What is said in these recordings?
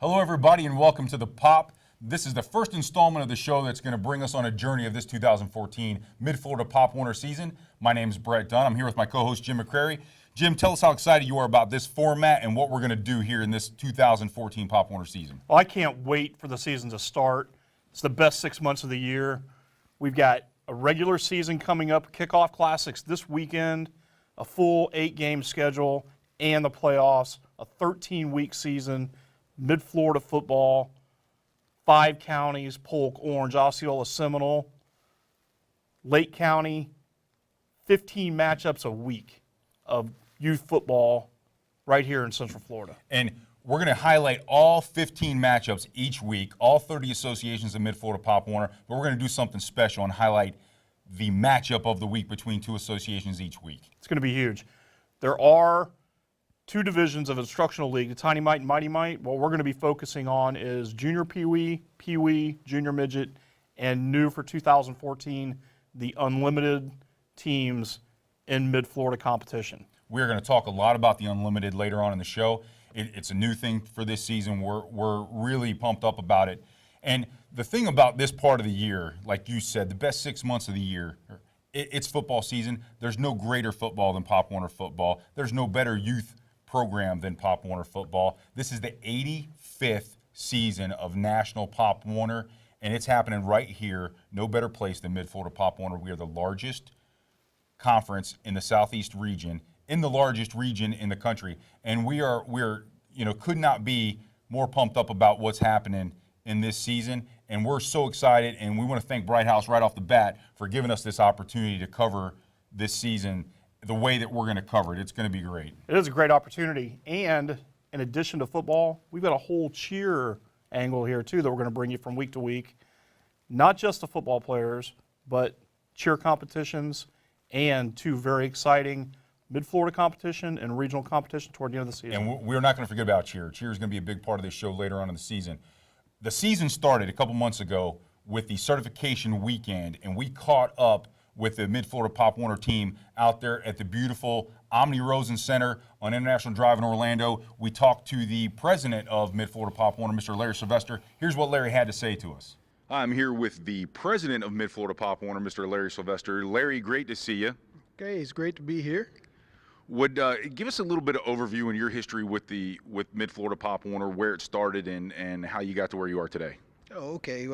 Hello, everybody, and welcome to The Pop. This is the first installment of the show that's going to bring us on a journey of this 2014 Mid-Florida Pop Warner season. My name is Brett Dunn. I'm here with my co-host, Jim McCrary. Jim, tell us how excited you are about this format and what we're going to do here in this 2014 Pop Warner season. Well, I can't wait for the season to start. It's the best 6 months of the year. We've got a regular season coming up, kickoff classics this weekend, a full 8-game schedule, and the playoffs, a 13-week season, Mid-Florida football, 5 counties, Polk, Orange, Osceola, Seminole, Lake County, 15 matchups a week of youth football right here in Central Florida. And we're going to highlight all 15 matchups each week, all 30 associations of Mid-Florida Pop Warner, but we're going to do something special and highlight the matchup of the week between two associations each week. It's going to be huge. There are 2 divisions of instructional league, the Tiny Mite and Mighty Mite. What we're going to be focusing on is junior Pee-wee, Pee-wee, junior midget, and new for 2014, the unlimited teams in Mid-Florida competition. We're going to talk a lot about the unlimited later on in the show. It's a new thing for this season. We're really pumped up about it. And the thing about this part of the year, like you said, the best 6 months of the year, it's football season. There's no greater football than Pop Warner football. There's no better youth program than Pop Warner football. This is the 85th season of National Pop Warner, and it's happening right here. No better place than Mid-Florida Pop Warner. We are the largest conference in the Southeast region, in the largest region in the country, and we're could not be more pumped up about what's happening in this season, and we're so excited, and we want to thank Bright House right off the bat for giving us this opportunity to cover this season the way that we're going to cover it. It's going to be great. It is a great opportunity, and in addition to football, we've got a whole cheer angle here too that we're going to bring you from week to week. Not just the football players, but cheer competitions and 2 very exciting Mid-Florida competition and regional competition toward the end of the season. And we're not going to forget about cheer. Cheer is going to be a big part of this show later on in the season. The season started a couple months ago with the certification weekend, and we caught up with the Mid-Florida Pop Warner team out there at the beautiful Omni Rosen Center on International Drive in Orlando. We talked to the president of Mid-Florida Pop Warner, Mr. Larry Sylvester. Here's what Larry had to say to us. I'm here with the president of Mid-Florida Pop Warner, Mr. Larry Sylvester. Larry, great to see you. Okay, it's great to be here. Would give us a little bit of overview in your history with Mid-Florida Pop Warner, where it started and how you got to where you are today. Oh, okay.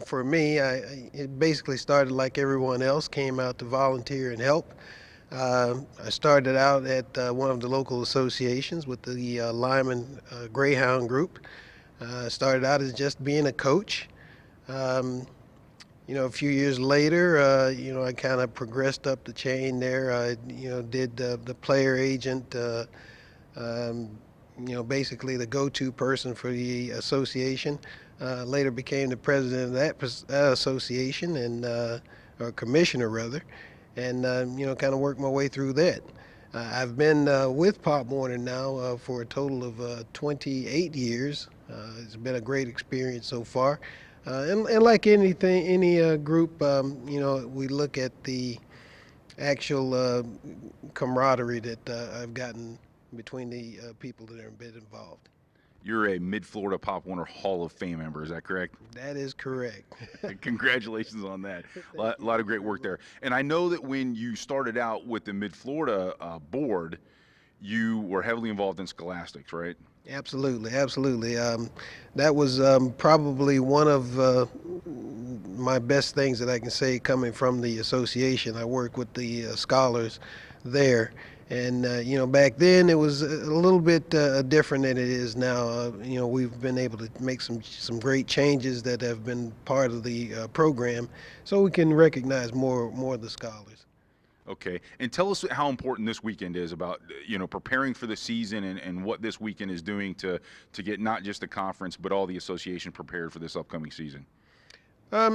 For me, it basically started like everyone else, came out to volunteer and help. I started out at one of the local associations with the Lyman Greyhound Group. Started out as just being a coach. A few years later, I kind of progressed up the chain there. I, did the player agent, basically the go-to person for the association. Later became the president of that association or commissioner rather, and kind of worked my way through that. I've been with Pop Warner now for a total of 28 years. It's been a great experience so far. And like any group, we look at the actual camaraderie that I've gotten between the people that have been involved. You're a Mid-Florida Pop Warner Hall of Fame member, is that correct? That is correct. Congratulations on that. A lot of great work there. And I know that when you started out with the Mid-Florida board, you were heavily involved in scholastics, right? Absolutely. That was probably one of my best things that I can say coming from the association. I work with the scholars there. And, back then it was a little bit different than it is now. We've been able to make some great changes that have been part of the program so we can recognize more of the scholars. Okay, and tell us how important this weekend is about, preparing for the season and what this weekend is doing to get not just the conference but all the association prepared for this upcoming season.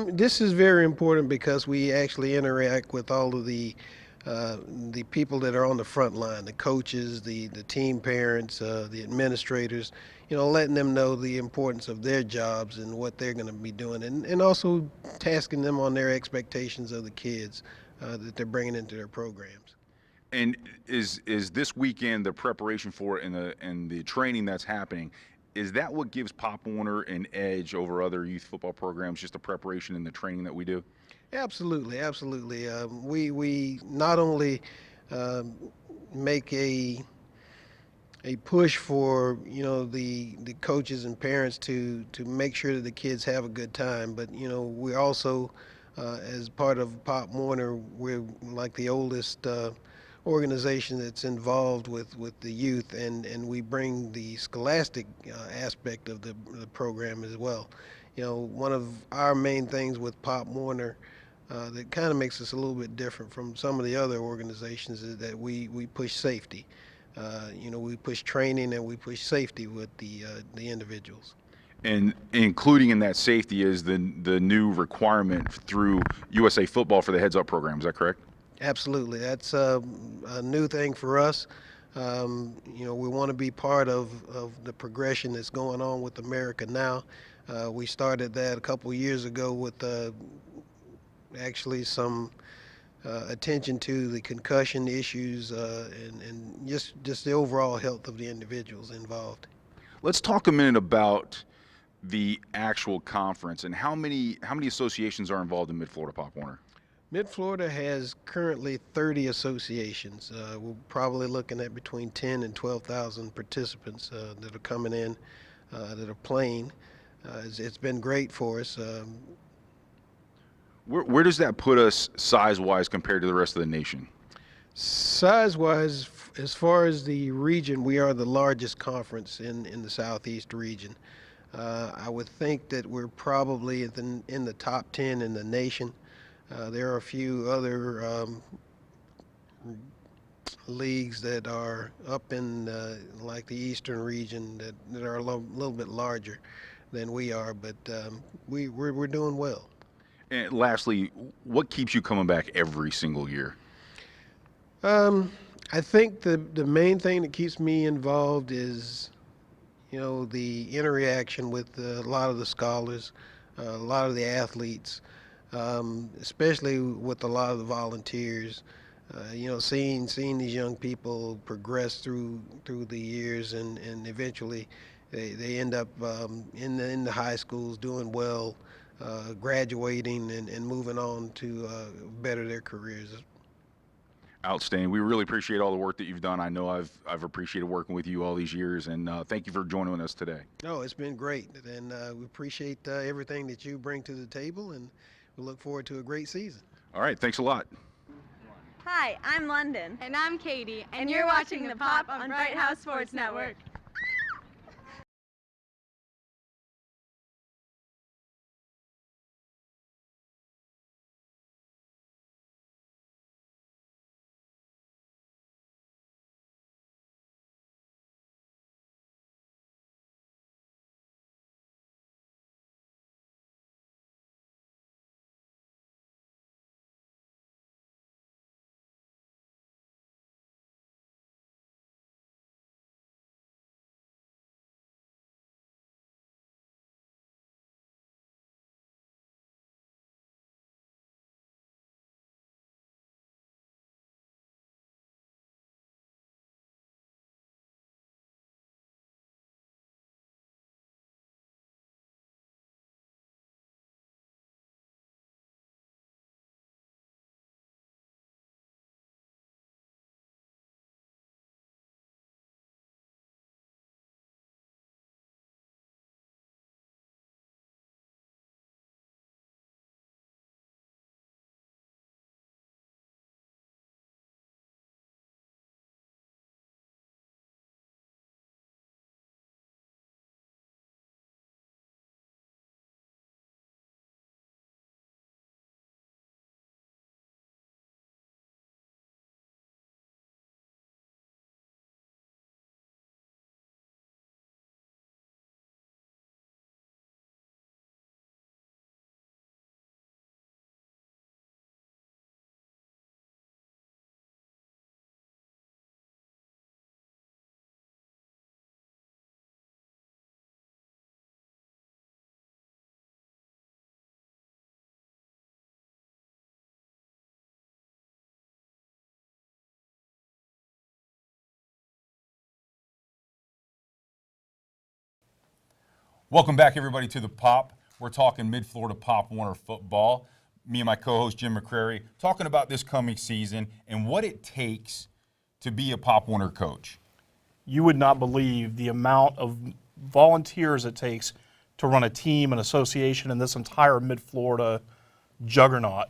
This is very important because we actually interact with all of the people that are on the front line, the coaches, the team parents, the administrators, letting them know the importance of their jobs and what they're going to be doing, and also tasking them on their expectations of the kids that they're bringing into their programs. And is this weekend the preparation for it and the training that's happening, Is that what gives Pop Warner an edge over other youth football programs, just the preparation and the training that we do? Absolutely, absolutely. We not only um, make a push for the coaches and parents to make sure that the kids have a good time, but we also as part of Pop Warner, we're like the oldest organization that's involved with the youth, and we bring the scholastic aspect of the program as well. One of our main things with Pop Warner that kind of makes us a little bit different from some of the other organizations is that we push safety. We push training and we push safety with the individuals. And including in that safety is the new requirement through USA Football for the Heads Up program. Is that correct? Absolutely, that's a new thing for us. We want to be part of the progression that's going on with America now. We started that a couple of years ago with actually some attention to the concussion issues and just the overall health of the individuals involved. Let's talk a minute about the actual conference and how many associations are involved in Mid-Florida Pop Warner. Mid-Florida has currently 30 associations. We're probably looking at between 10 and 12,000 participants that are coming in, that are playing. It's been great for us. Where does that put us size-wise compared to the rest of the nation? Size-wise, as far as the region, we are the largest conference in the Southeast region. I would think that we're probably in the top 10 in the nation. There are a few other leagues that are up in like the eastern region that are a little bit larger than we are, but we're doing well. And lastly, what keeps you coming back every single year? I think the main thing that keeps me involved is the interaction with a lot of the scholars, a lot of the athletes, especially with a lot of the volunteers. Seeing these young people progress through the years, and eventually they end up in the high schools doing well, graduating and moving on to better their careers. Outstanding. We really appreciate all the work that you've done. I know I've appreciated working with you all these years, and thank you for joining us today. No, it's been great, and we appreciate everything that you bring to the table, and we look forward to a great season. All right, thanks a lot. Hi, I'm London. And I'm Katie, and you're watching The Pop on Bright House Sports Network. Welcome back, everybody, to the Pop. We're talking Mid-Florida Pop Warner football. Me and my co-host, Jim McCrary, talking about this coming season and what it takes to be a Pop Warner coach. You would not believe the amount of volunteers it takes to run a team, an association, in this entire Mid-Florida juggernaut.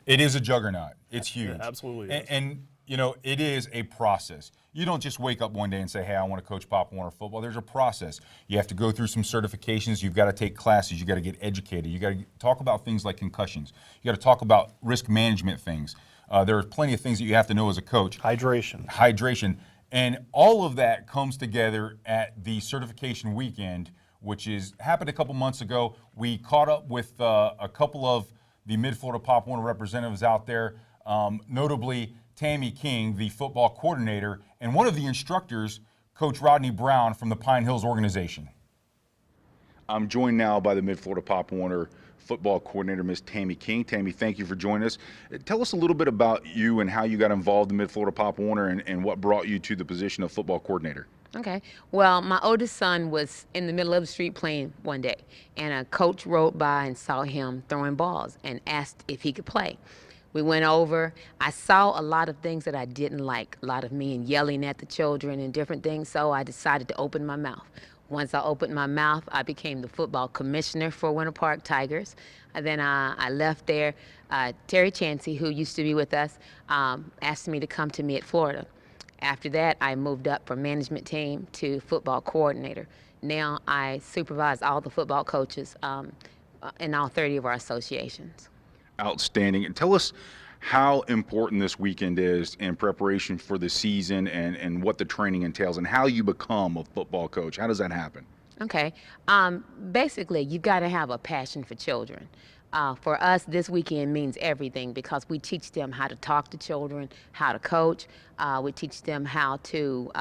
It is a juggernaut. It's huge. It absolutely is. And you know, it is a process. You don't just wake up one day and say, hey, I want to coach Pop Warner football. There's a process. You have to go through some certifications. You've got to take classes. You've got to get educated. You've got to talk about things like concussions. You got to talk about risk management things. There are plenty of things that you have to know as a coach. Hydration. And all of that comes together at the certification weekend, which happened a couple months ago. We caught up with a couple of the Mid-Florida Pop Warner representatives out there, notably Tammy King, the football coordinator, and one of the instructors, Coach Rodney Brown from the Pine Hills organization. I'm joined now by the Mid-Florida Pop Warner football coordinator, Miss Tammy King. Tammy, thank you for joining us. Tell us a little bit about you and how you got involved in Mid-Florida Pop Warner and what brought you to the position of football coordinator. Okay. Well, my oldest son was in the middle of the street playing one day, and a coach rode by and saw him throwing balls and asked if he could play. We went over. I saw a lot of things that I didn't like, a lot of men yelling at the children and different things, so I decided to open my mouth. Once I opened my mouth, I became the football commissioner for Winter Park Tigers. And then I left there. Terry Chansey, who used to be with us, asked me to come to Mid-Florida. After that, I moved up from management team to football coordinator. Now I supervise all the football coaches in all 30 of our associations. Outstanding. And tell us how important this weekend is in preparation for the season and what the training entails and how you become a football coach. How does that happen? Okay. Basically, you've got to have a passion for children. For us, this weekend means everything because we teach them how to talk to children, how to coach. We teach them how to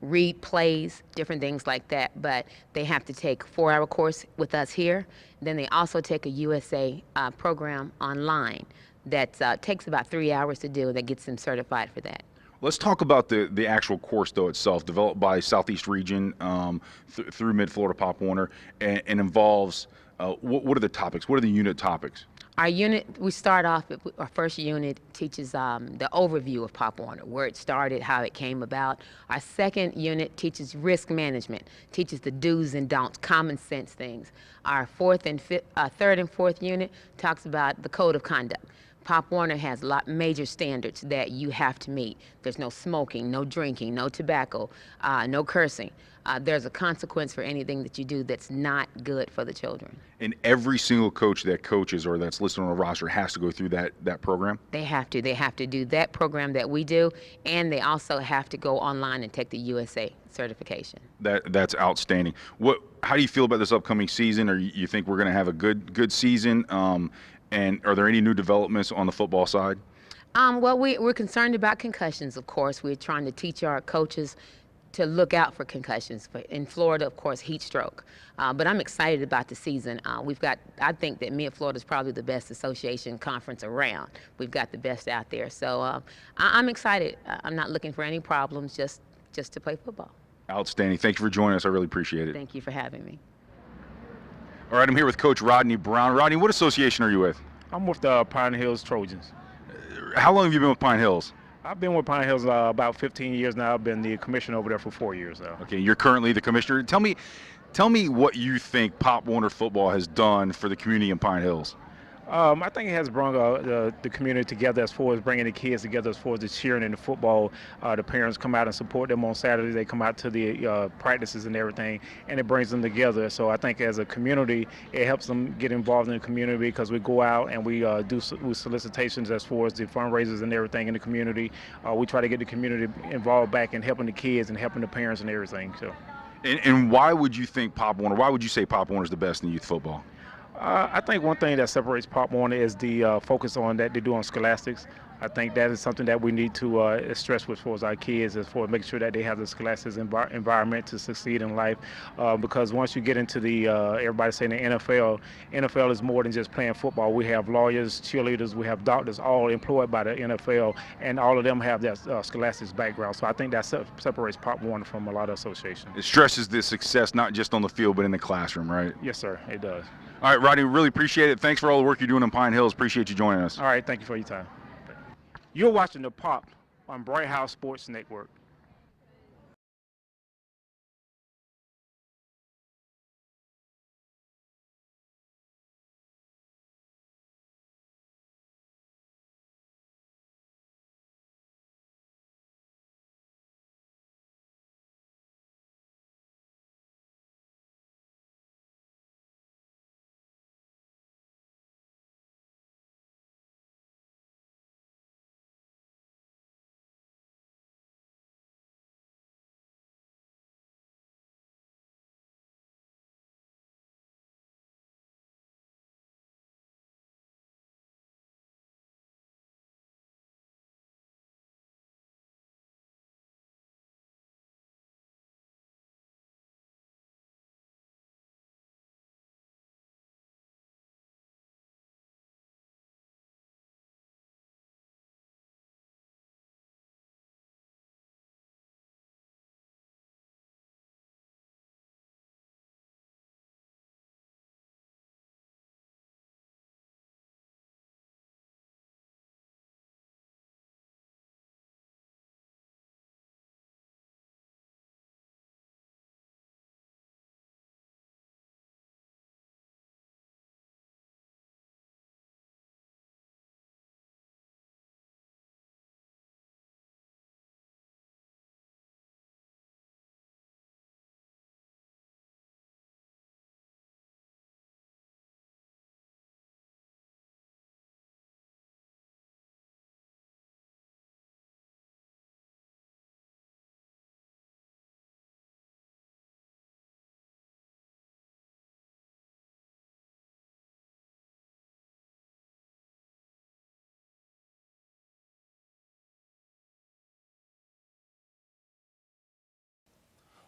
read plays, different things like that. But they have to take a 4-hour course with us here. Then they also take a USA program online that takes about 3 hours to do, that gets them certified for that. Let's talk about the actual course, though, itself, developed by Southeast Region through Mid-Florida Pop Warner, and involves, what are the topics? What are the unit topics? Our unit, we start off, our first unit teaches the overview of Pop Warner, where it started, how it came about. Our second unit teaches risk management, teaches the do's and don'ts, common sense things. Our third and fourth unit talks about the code of conduct. Pop Warner has major standards that you have to meet. There's no smoking, no drinking, no tobacco, no cursing. There's a consequence for anything that you do that's not good for the children. And every single coach that coaches or that's listed on a roster has to go through that program? They have to. They have to do that program that we do, and they also have to go online and take the USA certification. That's outstanding. How do you feel about this upcoming season? Or you think we're going to have a good season? And are there any new developments on the football side? Well, we're concerned about concussions, of course. We're trying to teach our coaches to look out for concussions. In Florida, of course, heat stroke. But I'm excited about the season. I think that Mid-Florida is probably the best association conference around. We've got the best out there. So I'm excited. I'm not looking for any problems, just to play football. Outstanding. Thank you for joining us. I really appreciate it. Thank you for having me. All right, I'm here with Coach Rodney Brown. Rodney, what association are you with? I'm with the Pine Hills Trojans. How long have you been with Pine Hills? I've been with Pine Hills about 15 years now. I've been the commissioner over there for 4 years now. Okay, you're currently the commissioner. Tell me what you think Pop Warner football has done for the community in Pine Hills. I think it has brought the community together as far as bringing the kids together as far as the cheering and the football. The parents come out and support them on Saturdays. They come out to the practices and everything, and it brings them together. So I think as a community, it helps them get involved in the community because we go out and we do solicitations as far as the fundraisers and everything in the community. We try to get the community involved back in helping the kids and helping the parents and everything. So. And why would you think Pop Warner? Why would you say Pop Warner is the best in youth football? I think one thing that separates Pop Warner is the focus on that they do on scholastics. I think that is something that we need to stress with for our kids, as for making sure that they have the scholastic environment to succeed in life. Because once you get into the, everybody saying the NFL is more than just playing football. We have lawyers, cheerleaders, we have doctors, all employed by the NFL, and all of them have that scholastic background. So I think that separates Pop Warner from a lot of associations. It stresses the success not just on the field but in the classroom, right? Yes, sir, it does. All right, Rodney, really appreciate it. Thanks for all the work you're doing in Pine Hills. Appreciate you joining us. All right, thank you for your time. You're watching The Pop on Bright House Sports Network.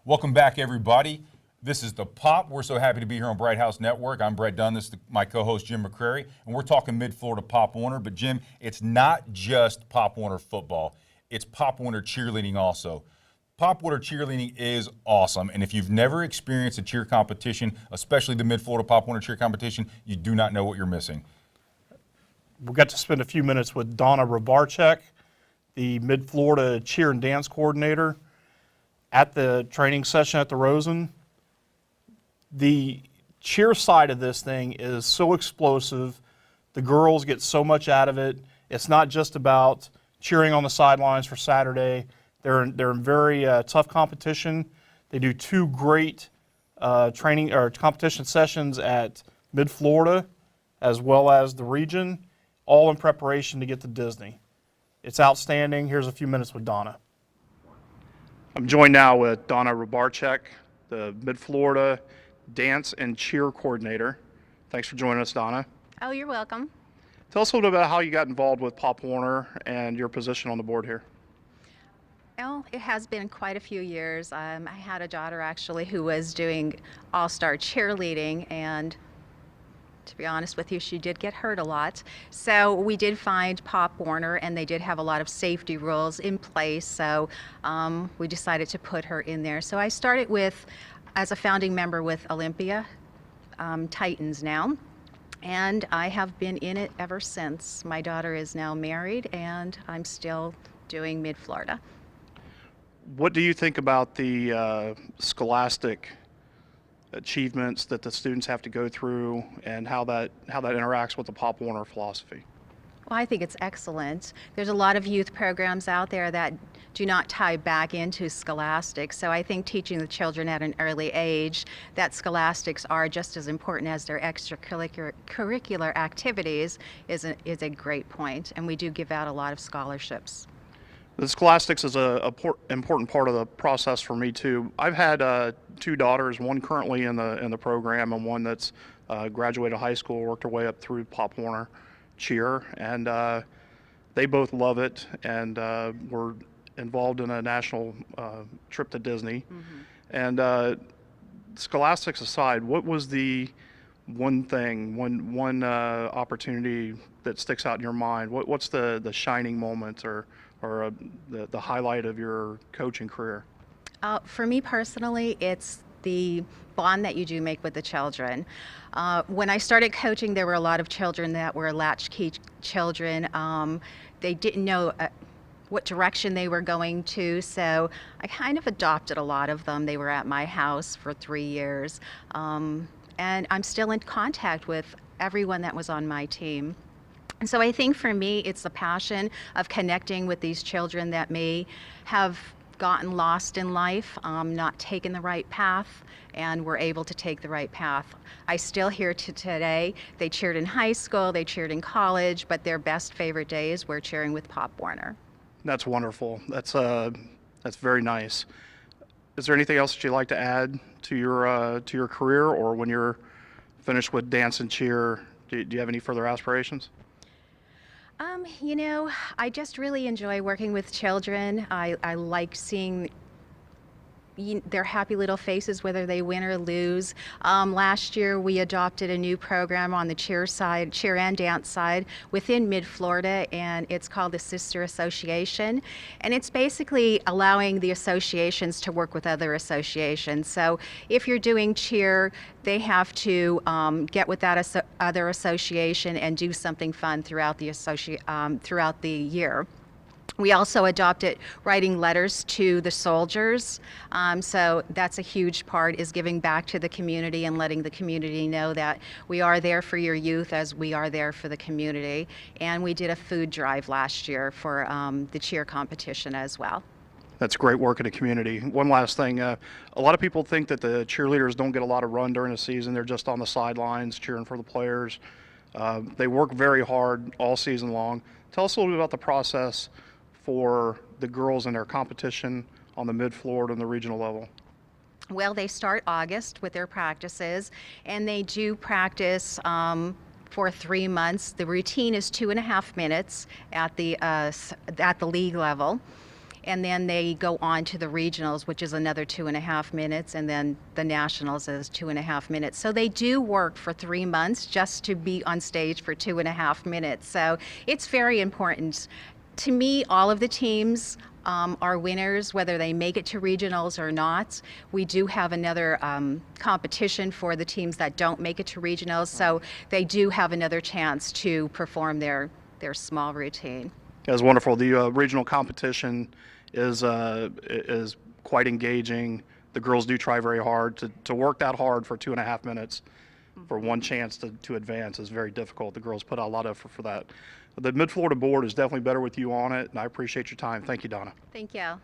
Welcome back, everybody. This is The Pop. We're so happy to be here on Bright House Network. I'm Brett Dunn. This is my co-host, Jim McCrary, and we're talking Mid-Florida Pop Warner. But, Jim, it's not just Pop Warner football. It's Pop Warner cheerleading also. Pop Warner cheerleading is awesome, and if you've never experienced a cheer competition, especially the Mid-Florida Pop Warner cheer competition, you do not know what you're missing. We got to spend a few minutes with Donna Robarchek, the Mid-Florida cheer and dance coordinator, at the training session at the Rosen. The cheer side of this thing is so explosive. The girls get so much out of it. It's not just about cheering on the sidelines for Saturday. They're in very tough competition. They do 2 great training or competition sessions at Mid-Florida as well as the region, all in preparation to get to Disney. It's outstanding. Here's a few minutes with Donna. I'm joined now with Donna Robarchek, the Mid-Florida Dance and Cheer Coordinator. Thanks for joining us, Donna. Oh, you're welcome. Tell us a little bit about how you got involved with Pop Warner and your position on the board here. Well, it has been quite a few years. I had a daughter actually who was doing all-star cheerleading, and to be honest with you, she did get hurt a lot. So we did find Pop Warner, and they did have a lot of safety rules in place. So we decided to put her in there. So I started as a founding member with Olympia Titans now, and I have been in it ever since. My daughter is now married, and I'm still doing Mid-Florida. What do you think about the scholastic achievements that the students have to go through, and how that interacts with the Pop Warner philosophy? Well, I think it's excellent. There's a lot of youth programs out there that do not tie back into scholastics. So I think teaching the children at an early age that scholastics are just as important as their extracurricular activities is a great point. And we do give out a lot of scholarships. The scholastics is an important part of the process for me too. I've had 2 daughters, one currently in the program and one that's graduated high school, worked her way up through Pop Warner cheer, and They both love it, and we're involved in a national trip to Disney. And scholastics aside, what was the one thing, one opportunity that sticks out in your mind? What's the shining moment or the highlight of your coaching career? For me personally, it's the bond that you do make with the children. When I started coaching, there were a lot of children that were latchkey children. They didn't know what direction they were going to, so I kind of adopted a lot of them. They were at my house for 3 years, and I'm still in contact with everyone that was on my team. And so I think for me, it's the passion of connecting with these children that may have gotten lost in life, not taken the right path, and were able to take the right path. I still hear to today, they cheered in high school, they cheered in college, but their best favorite days were cheering with Pop Warner. That's wonderful. That's very nice. Is there anything else that you'd like to add to your career, or when you're finished with dance and cheer, do you have any further aspirations? You know, I just really enjoy working with children. I like seeing their happy little faces, whether they win or lose. Last year, we adopted a new program on the cheer side, cheer and dance side, within Mid-Florida, and it's called the Sister Association. And it's basically allowing the associations to work with other associations. So if you're doing cheer, they have to get with that other association and do something fun throughout the year. We also adopted writing letters to the soldiers. So that's a huge part, is giving back to the community and letting the community know that we are there for your youth as we are there for the community. And we did a food drive last year for the cheer competition as well. That's great work in the community. One last thing, a lot of people think that the cheerleaders don't get a lot of run during the season. They're just on the sidelines cheering for the players. They work very hard all season long. Tell us a little bit about the process for the girls in their competition on the Mid-Florida and the regional level. Well, they start August with their practices, and they do practice for 3 months. The routine is 2.5 minutes at the league level. And then they go on to the regionals, which is another 2.5 minutes, and then the nationals is 2.5 minutes. So they do work for 3 months just to be on stage for 2.5 minutes. So it's very important. To me, all of the teams are winners, whether they make it to regionals or not. We do have another competition for the teams that don't make it to regionals, so they do have another chance to perform their small routine. That's wonderful. The regional competition is quite engaging. The girls do try very hard. To work that hard for 2.5 minutes for one chance to advance is very difficult. The girls put out a lot of effort for that. The Mid-Florida board is definitely better with you on it, and I appreciate your time. Thank you, Donna. Thank you.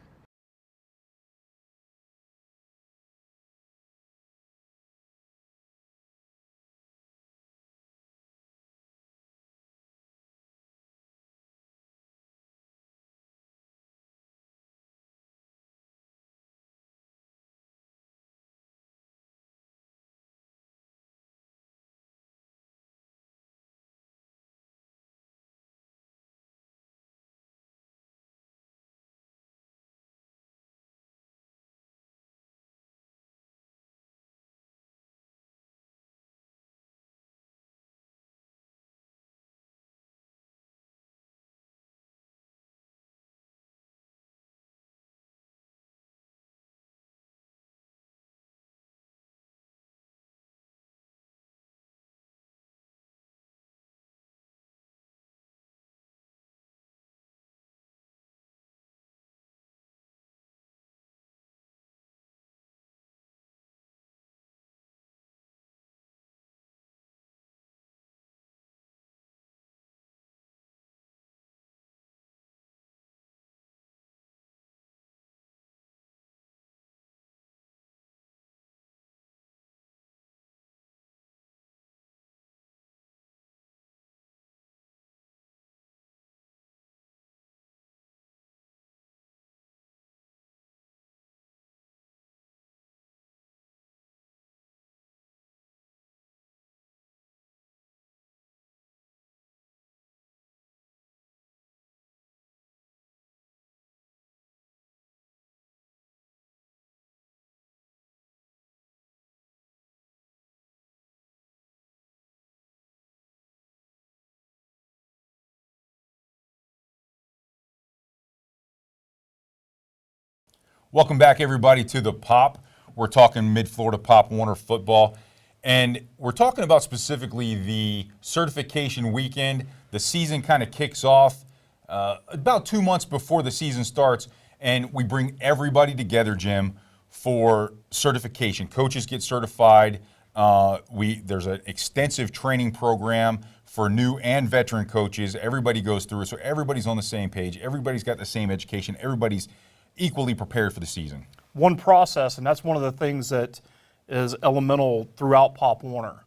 Welcome back, everybody, to the Pop. We're talking Mid-Florida Pop Warner football, and we're talking about specifically the certification weekend. The season kind of kicks off about 2 months before the season starts, and we bring everybody together, Jim, for certification. Coaches get certified. There's an extensive training program for new and veteran coaches. Everybody goes through it, so everybody's on the same page. Everybody's got the same education. Everybody's equally prepared for the season. One process, and that's one of the things that is elemental throughout Pop Warner.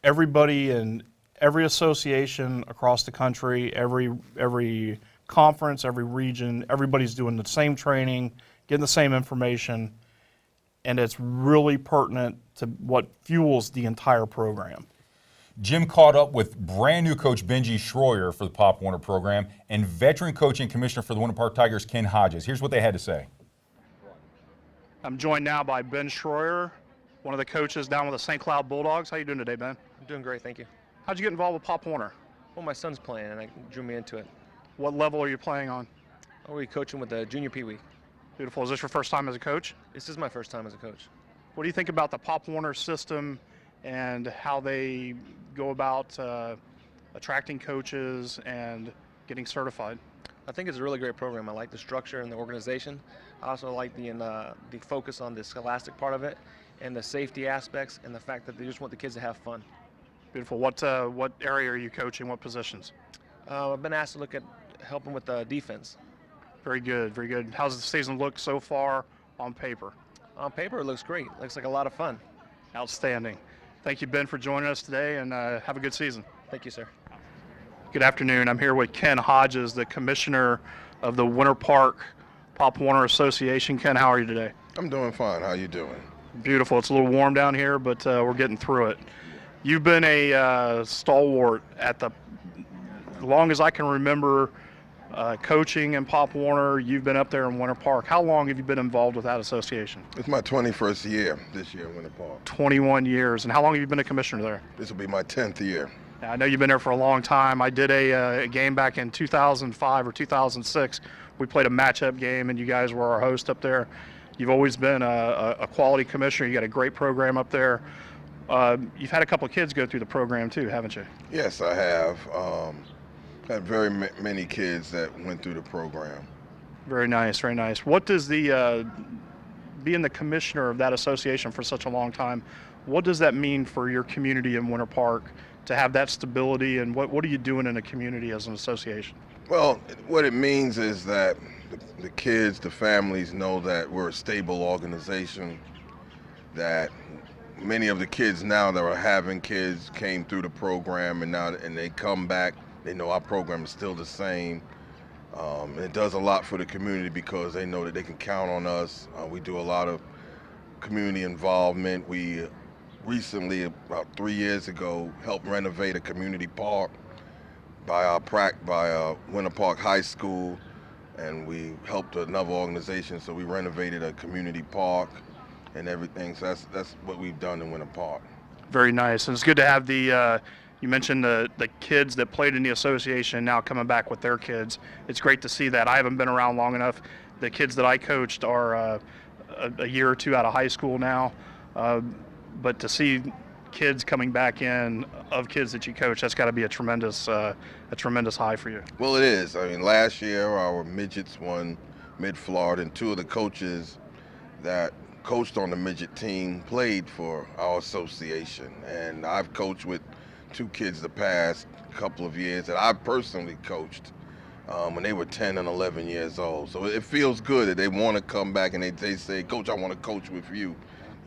Everybody in every association across the country, every conference, every region, everybody's doing the same training, getting the same information, and it's really pertinent to what fuels the entire program. Jim caught up with brand new coach Benji Schroyer for the Pop Warner program and veteran coach and commissioner for the Winter Park Tigers, Ken Hodges. Here's what they had to say. I'm joined now by Ben Schroyer, one of the coaches down with the St. Cloud Bulldogs. How you doing today, Ben? I'm doing great, thank you. How'd you get involved with Pop Warner? Well, my son's playing, and it drew me into it. What level are you playing on? I'll be coaching with the junior Pee Wee. Beautiful. Is this your first time as a coach? This is my first time as a coach. What do you think about the Pop Warner system and how they go about attracting coaches and getting certified? I think it's a really great program. I like the structure and the organization. I also like the focus on the scholastic part of it and the safety aspects and the fact that they just want the kids to have fun. Beautiful. What area are you coaching? What positions? I've been asked to look at helping with the defense. Very good, very good. How's the season look so far on paper? On paper, it looks great. Looks like a lot of fun. Outstanding. Thank you, Ben, for joining us today, and have a good season. Thank you, sir. Good afternoon. I'm here with Ken Hodges, the commissioner of the Winter Park Pop Warner Association. Ken, how are you today? I'm doing fine. How you doing? Beautiful. It's a little warm down here, but we're getting through it. You've been a stalwart at the long as I can remember coaching in Pop Warner. You've been up there in Winter Park. How long have you been involved with that association? It's my 21st year this year in Winter Park. 21 years. And how long have you been a commissioner there? This will be my 10th year. Now, I know you've been there for a long time. I did a game back in 2005 or 2006. We played a matchup game, and you guys were our host up there. You've always been a quality commissioner. You got a great program up there. You've had a couple of kids go through the program too, haven't you? Yes, I have. Had very many kids that went through the program. Very nice, very nice. What does the being the commissioner of that association for such a long time, what does that mean for your community in Winter Park to have that stability, and what are you doing in a community as an association? Well, what it means is that the kids, the families know that we're a stable organization, that many of the kids now that are having kids came through the program, and they come back, they know our program is still the same. It does a lot for the community because they know that they can count on us. We do a lot of community involvement. We recently, about 3 years ago, helped renovate a community park by Winter Park High School, and we helped another organization, so we renovated a community park and everything. So that's what we've done in Winter Park. Very nice. And it's good to have the you mentioned the kids that played in the association now coming back with their kids. It's great to see that. I haven't been around long enough. The kids that I coached are a year or two out of high school now. But to see kids coming back in of kids that you coach, that's got to be a tremendous high for you. Well, it is. I mean, last year our midgets won Mid-Florida, and two of the coaches that coached on the midget team played for our association. And I've coached with two kids the past couple of years that I personally coached when they were 10 and 11 years old. So it feels good that they want to come back and they say, Coach, I want to coach with you.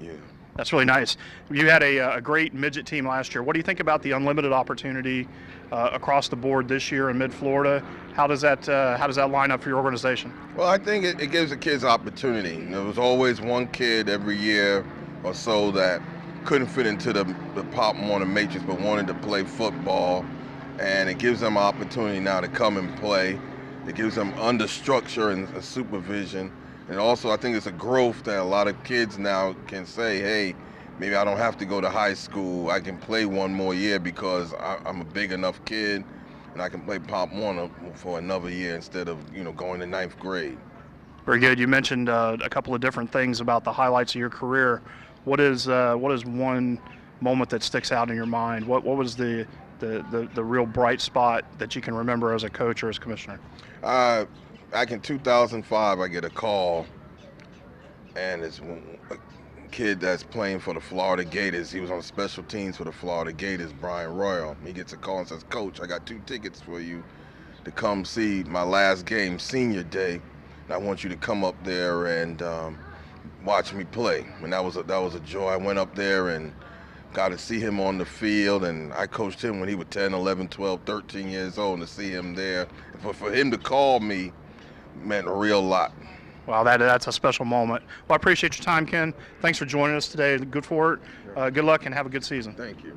Yeah. That's really nice. You had a great midget team last year. What do you think about the unlimited opportunity across the board this year in Mid-Florida? How does that line up for your organization? Well, I think it gives the kids opportunity. There was always one kid every year or so that couldn't fit into the Pop Warner matrix but wanted to play football, and it gives them an opportunity now to come and play. It gives them under structure and supervision. And also, I think it's a growth that a lot of kids now can say, hey, maybe I don't have to go to high school. I can play one more year because I'm a big enough kid, and I can play Pop Warner for another year instead of, going to ninth grade. Very good. You mentioned a couple of different things about the highlights of your career. What is one moment that sticks out in your mind? What was the real bright spot that you can remember as a coach or as commissioner? Back in 2005, I get a call, and it's a kid that's playing for the Florida Gators. He was on special teams for the Florida Gators, Brian Royal. He gets a call and says, "Coach, I got 2 tickets for you to come see my last game, senior day. And I want you to come up there and watch me play." And that was a joy. I went up there and got to see him on the field, and I coached him when he was 10, 11, 12, 13 years old, and to see him there. For him to call me meant a real lot. Wow, that's a special moment. Well, I appreciate your time, Ken. Thanks for joining us today. Good for it. Good luck and have a good season. Thank you.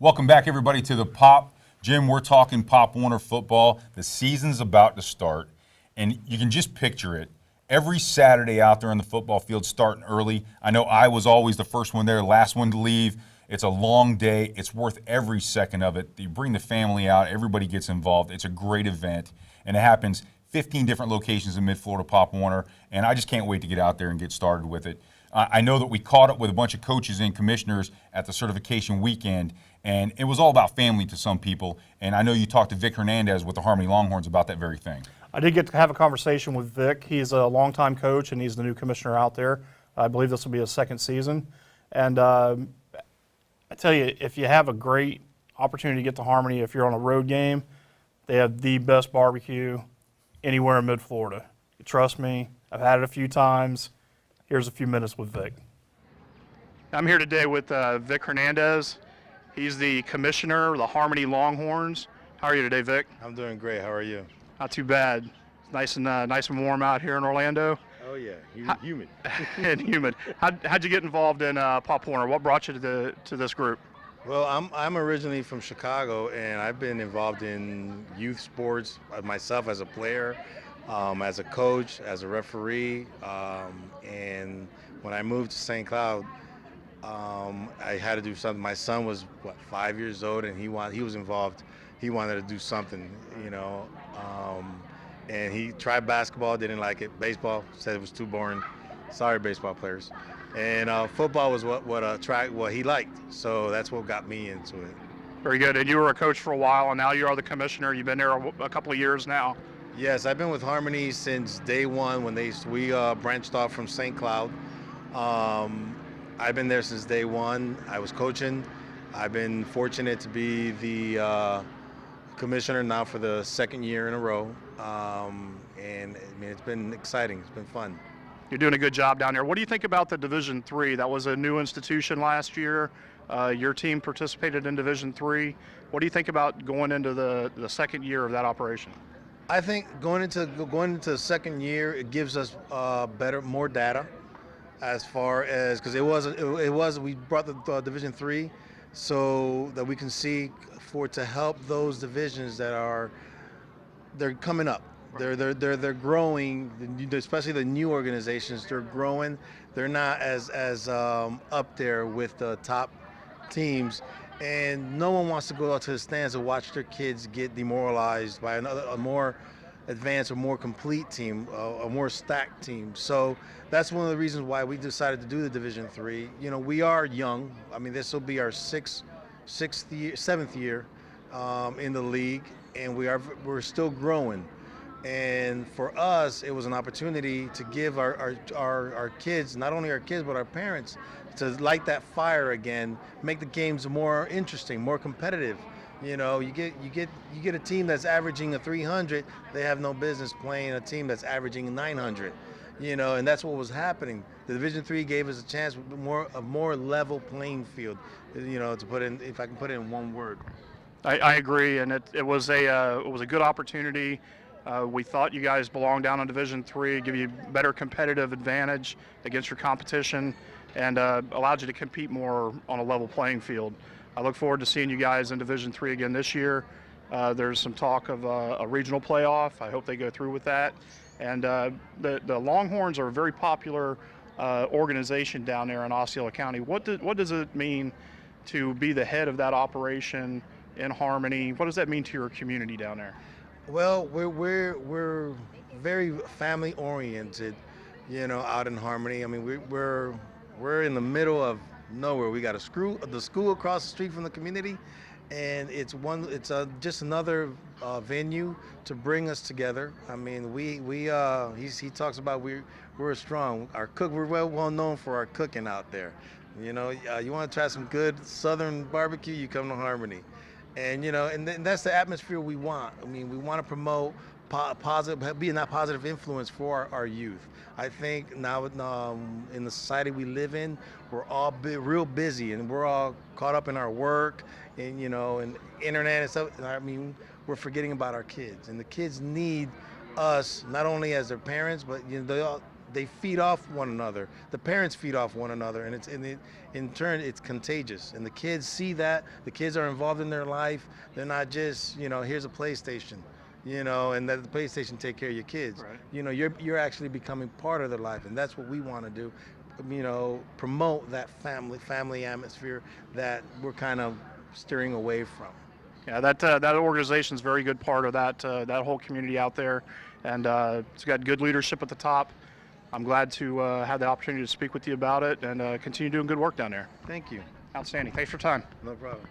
Welcome back, everybody, to the Pop. Jim, we're talking Pop Warner football. The season's about to start, and you can just picture it. Every Saturday out there on the football field starting early. I know I was always the first one there, last one to leave. It's a long day. It's worth every second of it. You bring the family out. Everybody gets involved. It's a great event, and it happens 15 different locations in Mid-Florida Pop Warner, and I just can't wait to get out there and get started with it. I know that we caught up with a bunch of coaches and commissioners at the certification weekend, and it was all about family to some people. And I know you talked to Vic Hernandez with the Harmony Longhorns about that very thing. I did get to have a conversation with Vic. He's a longtime coach, and he's the new commissioner out there. I believe this will be his second season. And I tell you, if you have a great opportunity to get to Harmony, if you're on a road game, they have the best barbecue anywhere in Mid-Florida. Trust me, I've had it a few times. Here's a few minutes with Vic. I'm here today with Vic Hernandez. He's the commissioner of the Harmony Longhorns. How are you today, Vic? I'm doing great. How are you? Not too bad. Nice and warm out here in Orlando. Oh yeah, humid. And humid. How'd you get involved in Pop Warner? What brought you to this group? Well, I'm originally from Chicago, and I've been involved in youth sports myself as a player, as a coach, as a referee, and when I moved to St. Cloud, I had to do something. My son was 5 years old, and he was involved. He wanted to do something, you know, and he tried basketball, didn't like it. Baseball, said it was too boring. Sorry, baseball players. And football was what he liked. So that's what got me into it. Very good. And you were a coach for a while, and now you are the commissioner. You've been there a couple of years now. Yes, I've been with Harmony since day one when we branched off from St. Cloud. I've been there since day one. I was coaching. I've been fortunate to be the commissioner now for the second year in a row. and I mean it's been exciting. It's been fun. You're doing a good job down there. What do you think about the Division III? That was a new institution last year. Your team participated in Division III. What do you think about going into the second year of that operation? I think going into the second year, it gives us more data, as far as, because we brought the Division III, so that we can see to help those divisions they're coming up. They're growing, especially the new organizations. They're growing. They're not as up there with the top teams, and no one wants to go out to the stands and watch their kids get demoralized by a more advanced or more complete team, a more stacked team. So that's one of the reasons why we decided to do the Division III. You know, we are young. I mean, this will be our seventh year in the league, and we're still growing. And for us, it was an opportunity to give our kids, not only our kids, but our parents, to light that fire again, make the games more interesting, more competitive. You know, you get a team that's averaging a 300, they have no business playing a team that's averaging 900. You know, and that's what was happening. The Division III gave us a chance, a more level playing field. You know, to put in, if I can put it in one word. I agree, and it was a good opportunity. We thought you guys belonged down in Division III, give you better competitive advantage against your competition, and allowed you to compete more on a level playing field. I look forward to seeing you guys in Division III again this year. There's some talk of a regional playoff. I hope they go through with that. And the Longhorns are a very popular organization down there in Osceola County. What does it mean to be the head of that operation in Harmony? What does that mean to your community down there? Well, we're very family oriented, you know, out in Harmony. I mean, we're in the middle of nowhere. We got the school across the street from the community, and it's just another venue to bring us together. I mean, he talks about we're strong. We're well known for our cooking out there. You know, you want to try some good Southern barbecue, you come to Harmony. And you know, and that's the atmosphere we want. I mean, we want to promote being that positive influence for our youth. I think now in the society we live in, we're all real busy, and we're all caught up in our work, and you know, and internet and stuff. I mean, we're forgetting about our kids, and the kids need us not only as their parents, but you know, they feed off one another. The parents feed off one another, and in turn, it's contagious. And the kids see that. The kids are involved in their life. They're not just, you know, here's a PlayStation, you know, and let the PlayStation take care of your kids. Right. You know, you're actually becoming part of their life, and that's what we want to do. You know, promote that family atmosphere that we're kind of steering away from. Yeah, that organization is a very good part of that whole community out there, and it's got good leadership at the top. I'm glad to have the opportunity to speak with you about it, and continue doing good work down there. Thank you. Outstanding. Thanks for your time. No problem.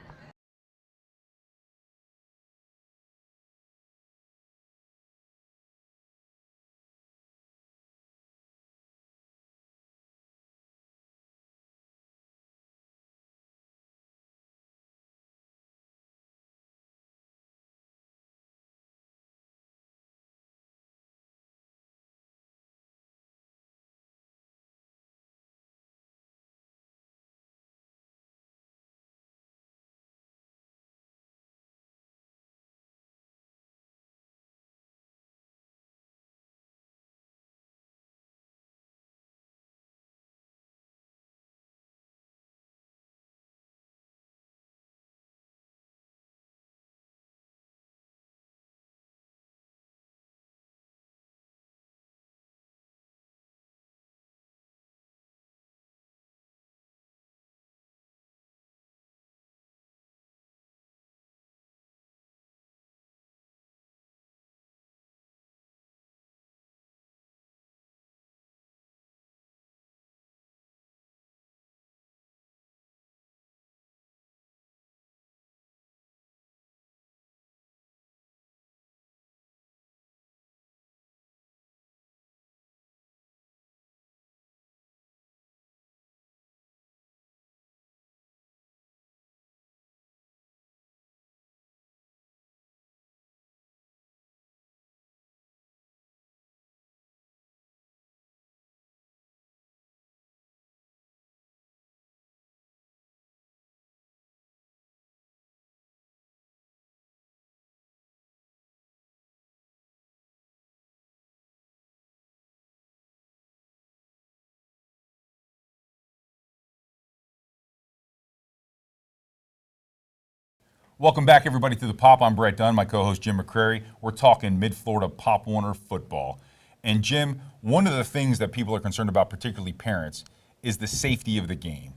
Welcome back, everybody, to The Pop. I'm Brett Dunn, my co-host Jim McCrary. We're talking Mid-Florida Pop Warner football. And Jim, one of the things that people are concerned about, particularly parents, is the safety of the game.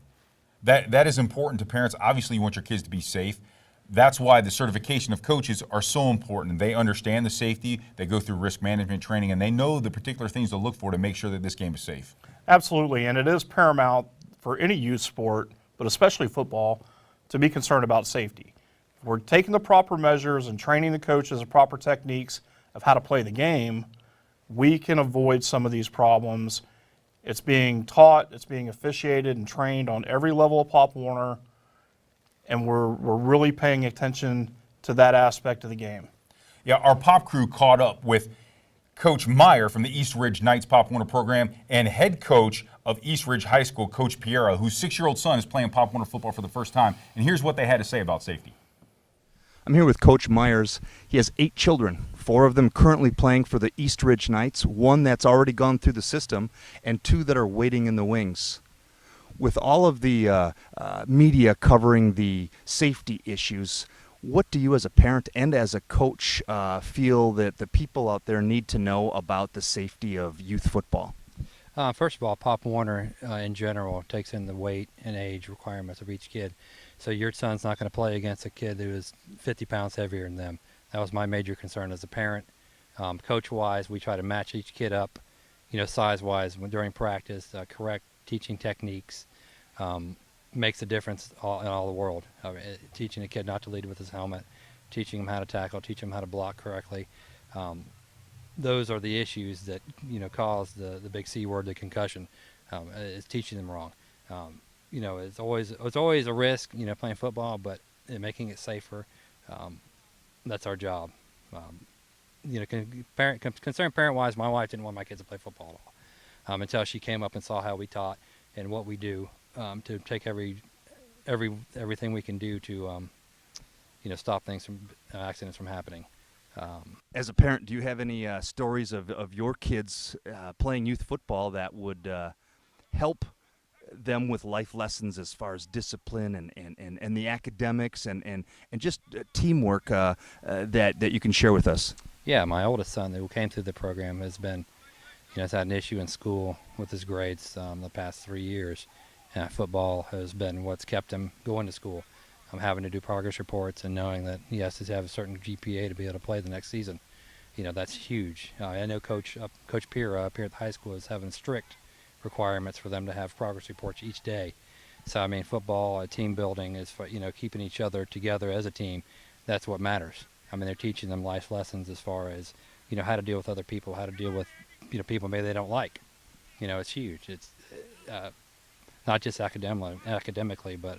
That is important to parents. Obviously, you want your kids to be safe. That's why the certification of coaches are so important. They understand the safety, they go through risk management training, and they know the particular things to look for to make sure that this game is safe. Absolutely, and it is paramount for any youth sport, but especially football, to be concerned about safety. If we're taking the proper measures and training the coaches the proper techniques of how to play the game, we can avoid some of these problems. It's being taught, it's being officiated and trained on every level of Pop Warner, and we're really paying attention to that aspect of the game. Yeah, our Pop crew caught up with Coach Meyer from the East Ridge Knights Pop Warner program and head coach of East Ridge High School, Coach Piera, whose 6-year-old son is playing Pop Warner football for the first time. And here's what they had to say about safety. I'm here with Coach Myers. He has 8 children, 4 of them currently playing for the East Ridge Knights, 1 that's already gone through the system, and 2 that are waiting in the wings. With all of the media covering the safety issues, what do you as a parent and as a coach feel that the people out there need to know about the safety of youth football? First of all, Pop Warner in general takes in the weight and age requirements of each kid. So your son's not going to play against a kid who is 50 pounds heavier than them. That was my major concern as a parent. Coach-wise, we try to match each kid up, size-wise during practice. Correct teaching techniques makes a difference in all the world. Teaching a kid not to lead with his helmet, teaching him how to tackle, teaching him how to block correctly. Those are the issues that cause the big C word, the concussion. Is teaching them wrong. It's always a risk, playing football, but making it safer, that's our job. Concerned parent-wise, my wife didn't want my kids to play football at all until she came up and saw how we taught and what we do to take everything we can do to stop things from accidents from happening. As a parent, do you have any stories of your kids playing youth football that would help them with life lessons as far as discipline and the academics and just teamwork that you can share with us? Yeah, my oldest son who came through the program has been, has had an issue in school with his grades the past 3 years. Football has been what's kept him going to school. I'm having to do progress reports and knowing that he has to have a certain GPA to be able to play the next season. That's huge. I know Coach Piera up here at the high school is having strict requirements for them to have progress reports each day. So, football, team building is for, keeping each other together as a team. That's what matters. They're teaching them life lessons as far as, how to deal with other people, how to deal with, people maybe they don't like. It's huge. It's not just academically, but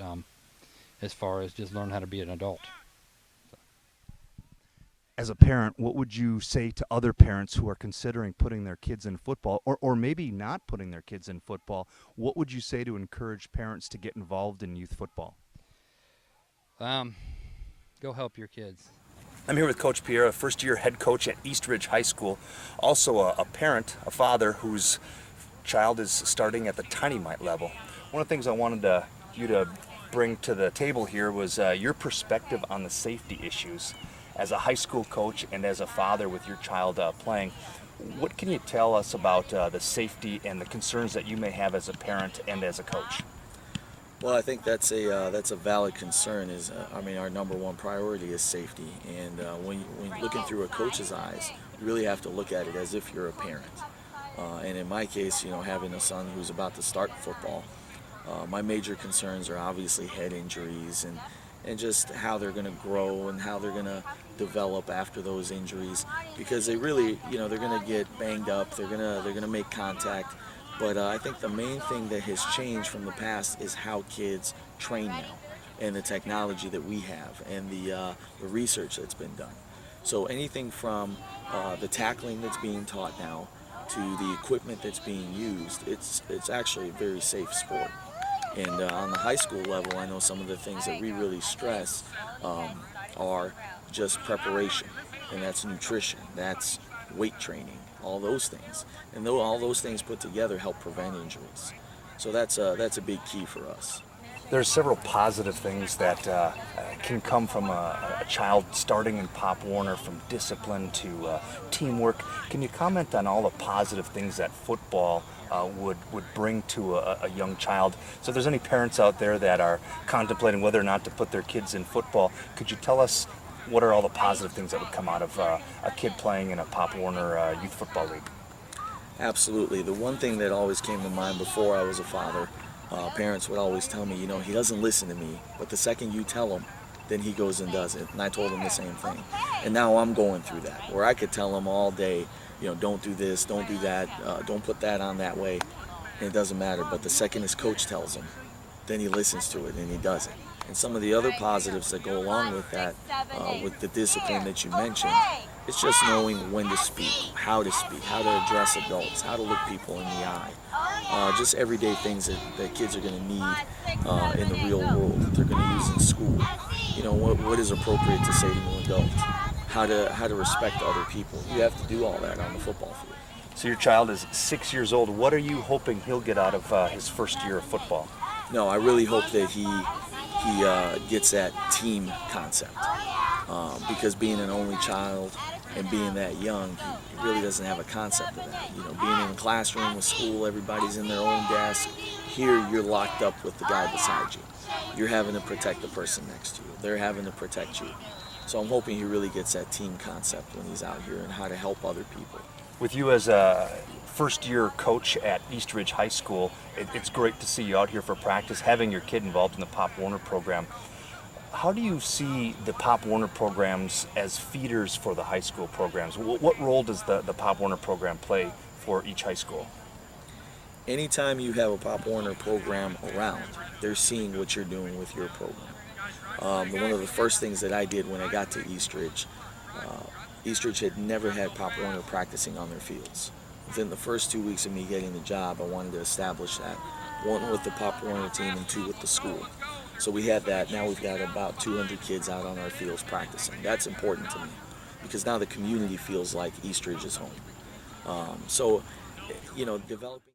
as far as just learn how to be an adult. As a parent, what would you say to other parents who are considering putting their kids in football or maybe not putting their kids in football? What would you say to encourage parents to get involved in youth football? Go help your kids. I'm here with Coach Piera, first-year head coach at East Ridge High School, also a parent, a father whose child is starting at the tiny mite level. One of the things I wanted you to bring to the table here was your perspective on the safety issues. As a high school coach and as a father with your child playing, what can you tell us about the safety and the concerns that you may have as a parent and as a coach? Well, I think that's a valid concern. Our number one priority is safety, and when looking through a coach's eyes, you really have to look at it as if you're a parent. And in my case, having a son who's about to start football, my major concerns are obviously head injuries and just how they're going to grow and how they're going to develop after those injuries, because they really, they're going to get banged up, they're going to make contact. But I think the main thing that has changed from the past is how kids train now, and the technology that we have, and the research that's been done. So anything from the tackling that's being taught now to the equipment that's being used, it's actually a very safe sport. And on the high school level, I know some of the things that we really stress are just preparation, and that's nutrition, that's weight training, all those things. And all those things put together help prevent injuries. So that's a big key for us. There's several positive things that can come from a child starting in Pop Warner, from discipline to teamwork. Can you comment on all the positive things that football would bring to a young child? So if there's any parents out there that are contemplating whether or not to put their kids in football, could you tell us what are all the positive things that would come out of a kid playing in a Pop Warner youth football league? Absolutely. The one thing that always came to mind before I was a father, parents would always tell me, he doesn't listen to me, but the second you tell him, then he goes and does it. And I told him the same thing. And now I'm going through that, where I could tell him all day, don't do this, don't do that, don't put that on that way, and it doesn't matter. But the second his coach tells him, then he listens to it and he does it. And some of the other positives that go along with that, with the discipline that you mentioned, it's just knowing when to speak, how to address adults, how to look people in the eye. Just everyday things that kids are going to need in the real world, that they're going to use in school. What is appropriate to say to an adult, how to respect other people. You have to do all that on the football field. So your child is 6 years old. What are you hoping he'll get out of his first year of football? No, I really hope that he gets that team concept, because being an only child and being that young, he really doesn't have a concept of that. Being in a classroom with school, everybody's in their own desk. Here, you're locked up with the guy beside you. You're having to protect the person next to you. They're having to protect you. So I'm hoping he really gets that team concept when he's out here and how to help other people. With you as a first-year coach at Eastridge High School, it's great to see you out here for practice, having your kid involved in the Pop Warner program. How do you see the Pop Warner programs as feeders for the high school programs? What role does the Pop Warner program play for each high school? Anytime you have a Pop Warner program around, they're seeing what you're doing with your program. One of the first things that I did when I got to Eastridge, Eastridge had never had Pop Warner practicing on their fields. Within the first 2 weeks of me getting the job, I wanted to establish that. 1 with the Pop Warner team and 2 with the school. So we had that. Now we've got about 200 kids out on our fields practicing. That's important to me because now the community feels like Eastridge is home. Developing.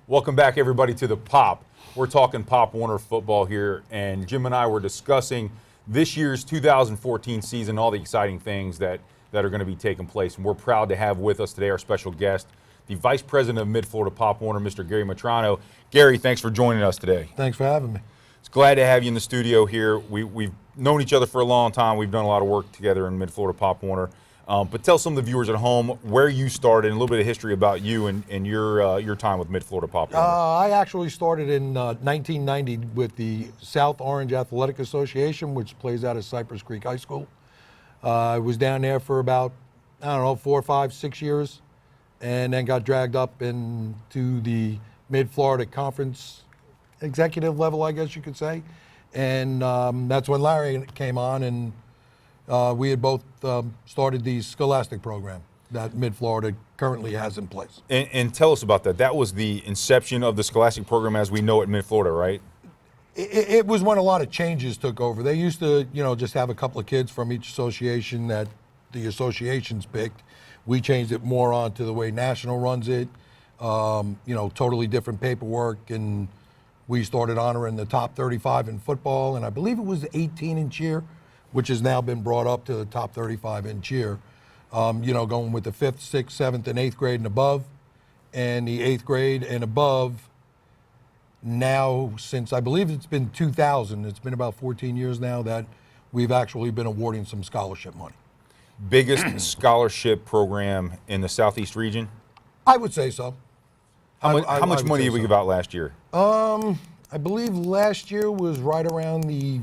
Welcome back, everybody, to the Pop. We're talking Pop Warner football here, and Jim and I were discussing this year's 2014 season, all the exciting things that are going to be taking place. And we're proud to have with us today our special guest, the Vice President of Mid-Florida Pop Warner, Mr. Gary Matrano. Gary, thanks for joining us today. Thanks for having me. It's glad to have you in the studio here. We've known each other for a long time. We've done a lot of work together in Mid-Florida Pop Warner. But tell some of the viewers at home where you started and a little bit of history about you and your time with Mid-Florida Pop Warner. I actually started in 1990 with the South Orange Athletic Association, which plays out of Cypress Creek High School. I was down there for about, 4, 5, 6 years, and then got dragged up into the Mid-Florida Conference executive level, I guess you could say. And that's when Larry came on, and we had both started the Scholastic program that Mid-Florida currently has in place. And tell us about that. That was the inception of the Scholastic program as we know it in Mid-Florida, right? It was when a lot of changes took over. They used to, just have a couple of kids from each association that the associations picked. We changed it more on to the way National runs it, totally different paperwork, and we started honoring the top 35 in football, and I believe it was 18 in cheer, which has now been brought up to the top 35 in cheer. Going with the 5th, 6th, 7th, and 8th grade and above. And the 8th grade and above now, since I believe it's been 2000, it's been about 14 years now that we've actually been awarding some scholarship money. Biggest scholarship program in the Southeast region? I would say so. How much money did we give out last year? I believe last year was right around the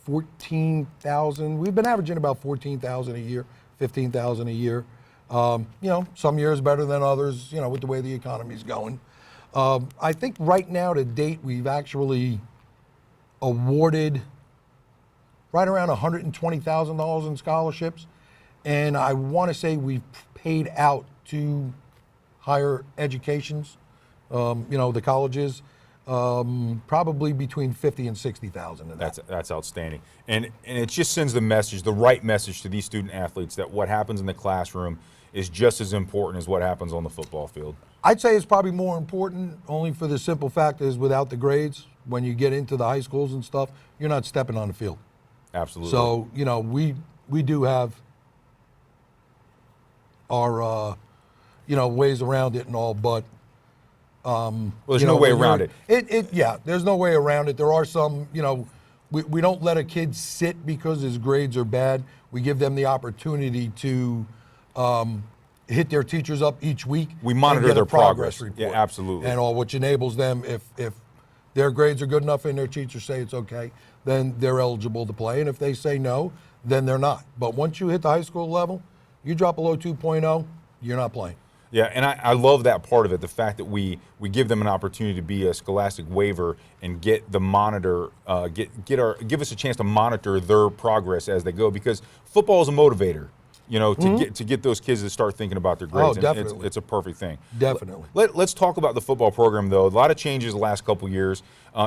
14,000. We've been averaging about 14,000 a year, 15,000 a year. Some years better than others, with the way the economy's going. I think right now to date, we've actually awarded right around $120,000 in scholarships. And I want to say we've paid out to higher educations, the colleges, probably between 50 and 60,000. That's outstanding, and it just sends the right message to these student athletes that what happens in the classroom is just as important as what happens on the football field. I'd say it's probably more important, only for the simple fact is without the grades, when you get into the high schools and stuff, you're not stepping on the field. Absolutely. So we do have our ways around it and all, but there's no way around it. Yeah, there's no way around it. There are some, we don't let a kid sit because his grades are bad. We give them the opportunity to hit their teachers up each week. We monitor their progress report. Yeah, absolutely. And all, which enables them, if their grades are good enough and their teachers say it's okay, then they're eligible to play. And if they say no, then they're not. But once you hit the high school level, you drop below 2.0, you're not playing. Yeah, and I love that part of it, the fact that we give them an opportunity to be a Scholastic waiver and get the monitor, give us a chance to monitor their progress as they go, because football is a motivator, to get those kids to start thinking about their grades. Oh, definitely. It's a perfect thing. Definitely. Let's talk about the football program, though. A lot of changes the last couple years,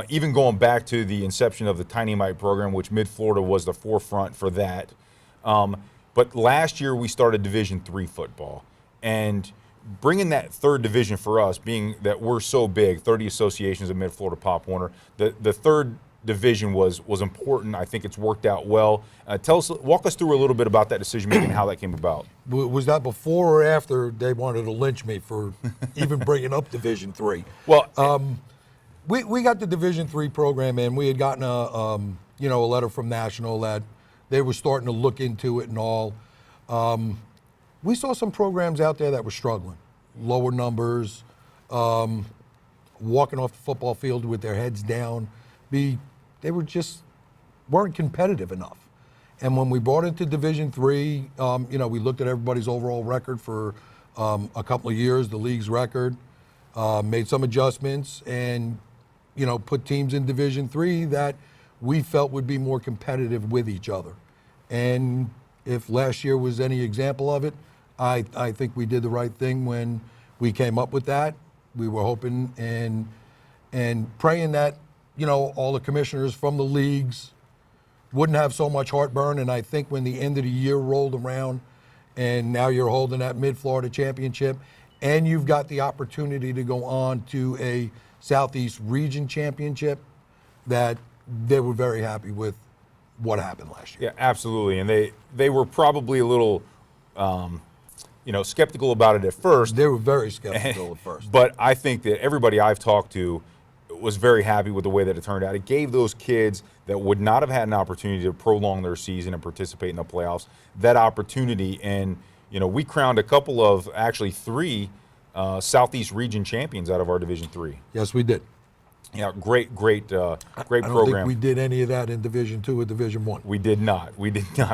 even going back to the inception of the Tiny Mite program, which Mid-Florida was the forefront for that. But last year we started Division III football, and bringing that third division for us, being that we're so big, 30 associations of Mid-Florida Pop Warner, the third division was important. I think it's worked out well. Walk us through a little bit about that decision making and how that came about. Was that before or after they wanted to lynch me for even bringing up Division III? Well, we got the Division III program in. We had gotten a letter from National that they were starting to look into it and all. We saw some programs out there that were struggling, lower numbers, walking off the football field with their heads down. They weren't competitive enough. And when we brought it to Division III, we looked at everybody's overall record for a couple of years, the league's record, made some adjustments, and put teams in Division III that we felt would be more competitive with each other. And if last year was any example of it, I think we did the right thing when we came up with that. We were hoping and praying that, all the commissioners from the leagues wouldn't have so much heartburn. And I think when the end of the year rolled around and now you're holding that Mid-Florida championship and you've got the opportunity to go on to a Southeast region championship, that they were very happy with what happened last year. Yeah, absolutely. And they were probably a little skeptical about it at first. They were very skeptical at first. But I think that everybody I've talked to was very happy with the way that it turned out. It gave those kids that would not have had an opportunity to prolong their season and participate in the playoffs that opportunity. And, we crowned a couple of, actually 3 Southeast region champions out of our Division III. Yes, we did. Yeah, great I don't program. think we did any of that in Division II or Division I. We did not.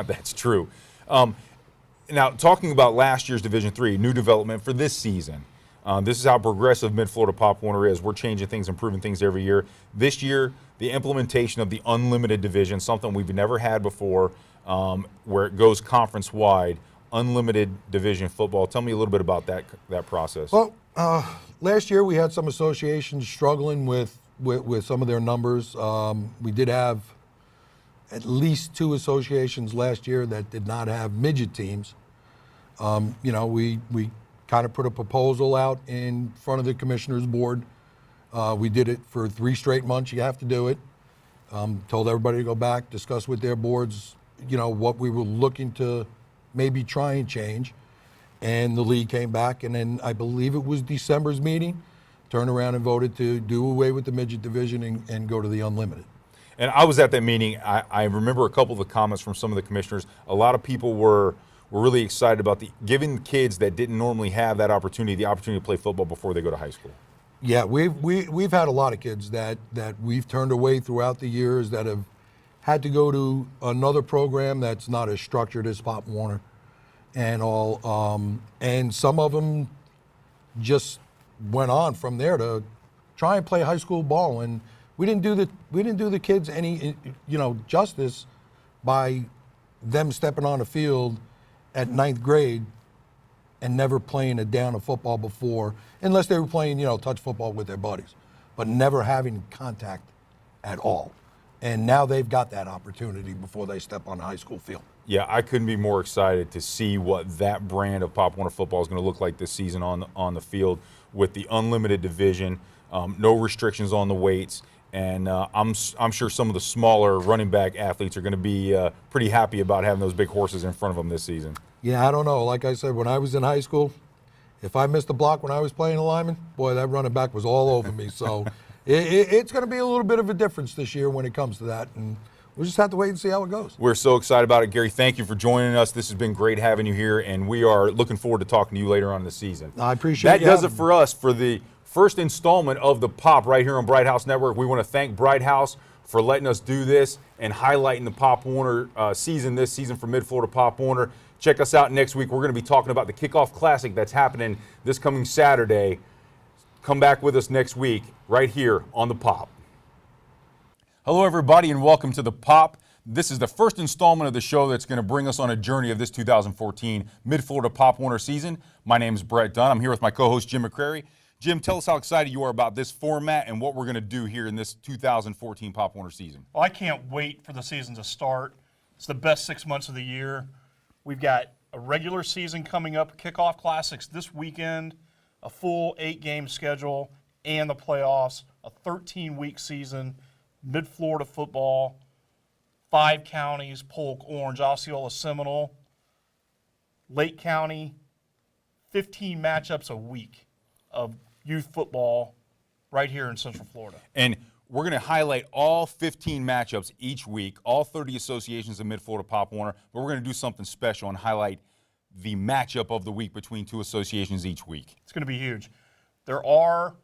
That's true. Now, talking about last year's Division III, new development for this season. This is how progressive Mid-Florida Pop Warner is. We're changing things, improving things every year. This year, the implementation of the unlimited division, something we've never had before, where it goes conference-wide, unlimited division football. Tell me a little bit about that process. Well, last year we had some associations struggling with some of their numbers. We did have at least 2 associations last year that did not have midget teams. We kind of put a proposal out in front of the commissioners board. We did it for 3 straight months. You have to do it. Told everybody to go back, discuss with their boards, what we were looking to maybe try and change. And the league came back, and then I believe it was December's meeting, turned around and voted to do away with the midget division and go to the unlimited. And I was at that meeting. I remember a couple of the comments from some of the commissioners. A lot of people were really excited about giving kids that didn't normally have that opportunity, the opportunity to play football before they go to high school. Yeah, we've had a lot of kids that we've turned away throughout the years that have had to go to another program that's not as structured as Pop Warner and all. And some of them just went on from there to try and play high school ball. And we didn't do the kids any justice by them stepping on the field at 9th grade and never playing a down of football before, unless they were playing, touch football with their buddies, but never having contact at all. And now they've got that opportunity before they step on the high school field. Yeah, I couldn't be more excited to see what that brand of Pop Warner football is going to look like this season on the field with the unlimited division, no restrictions on the weights. And I'm sure some of the smaller running back athletes are going to be pretty happy about having those big horses in front of them this season. Yeah, I don't know. Like I said, when I was in high school, if I missed a block when I was playing a lineman, boy, that running back was all over me. So it's going to be a little bit of a difference this year when it comes to that. And we'll just have to wait and see how it goes. We're so excited about it. Gary, thank you for joining us. This has been great having you here, and we are looking forward to talking to you later on in the season. I appreciate that. Does it for us for the first installment of the Pop right here on Bright House Network. We want to thank Bright House for letting us do this and highlighting the Pop Warner season this season for Mid-Florida Pop Warner. Check us out next week. We're going to be talking about the Kickoff Classic that's happening this coming Saturday. Come back with us next week right here on the Pop. Hello, everybody, and welcome to the Pop. This is the first installment of the show that's going to bring us on a journey of this 2014 Mid-Florida Pop Warner season. My name is Brett Dunn. I'm here with my co-host Jim McCrary. Jim, tell us how excited you are about this format and what we're going to do here in this 2014 Pop Warner season. Well, I can't wait for the season to start. It's the best 6 months of the year. We've got a regular season coming up, Kickoff Classics this weekend, a full 8-game schedule, and the playoffs, a 13-week season, Mid-Florida football, 5 counties, Polk, Orange, Osceola, Seminole, Lake County, 15 matchups a week of youth football right here in Central Florida. And we're going to highlight all 15 matchups each week, all 30 associations of Mid-Florida Pop Warner, but we're going to do something special and highlight the matchup of the week between 2 associations each week. It's going to be huge. There are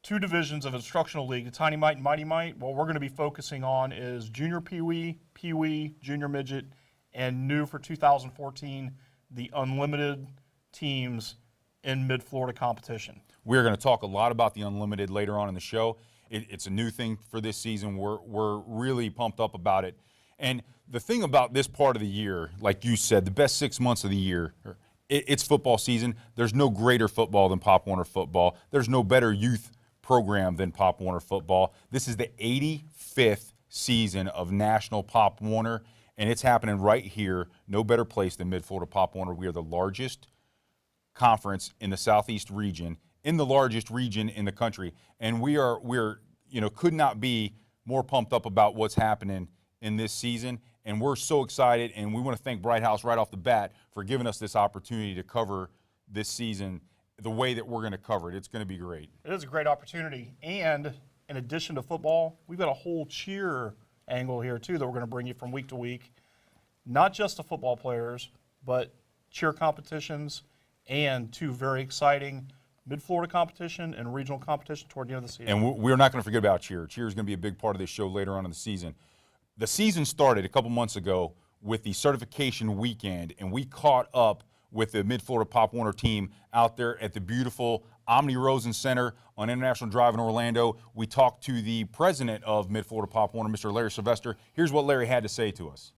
2 divisions of instructional league, the Tiny Mite and Mighty Mite. What we're going to be focusing on is junior Pee-wee, Pee-wee, junior midget, and new for 2014, the unlimited teams in Mid-Florida competition. We're going to talk a lot about the unlimited later on in the show. It's a new thing for this season. We're really pumped up about it. And the thing about this part of the year, like you said, the best 6 months of the year, it's football season. There's no greater football than Pop Warner football. There's no better youth program than Pop Warner football. This is the 85th season of National Pop Warner, and it's happening right here. No better place than Mid-Florida Pop Warner. We are the largest conference in the Southeast region, in the largest region in the country, and we're could not be more pumped up about what's happening in this season. And we're so excited, and we want to thank Bright House right off the bat for giving us this opportunity to cover this season the way that we're going to cover it. It's going to be great. It is a great opportunity, and in addition to football, we've got a whole cheer angle here too that we're going to bring you from week to week. Not just the football players, but cheer competitions and 2 very exciting Mid-Florida competition and regional competition toward the end of the season. And we're not going to forget about cheer. Cheer is going to be a big part of this show later on in the season. The season started a couple months ago with the certification weekend, and we caught up with the Mid-Florida Pop Warner team out there at the beautiful Omni Rosen Center on International Drive in Orlando. We talked to the president of Mid-Florida Pop Warner, Mr. Larry Sylvester. Here's what Larry had to say to us.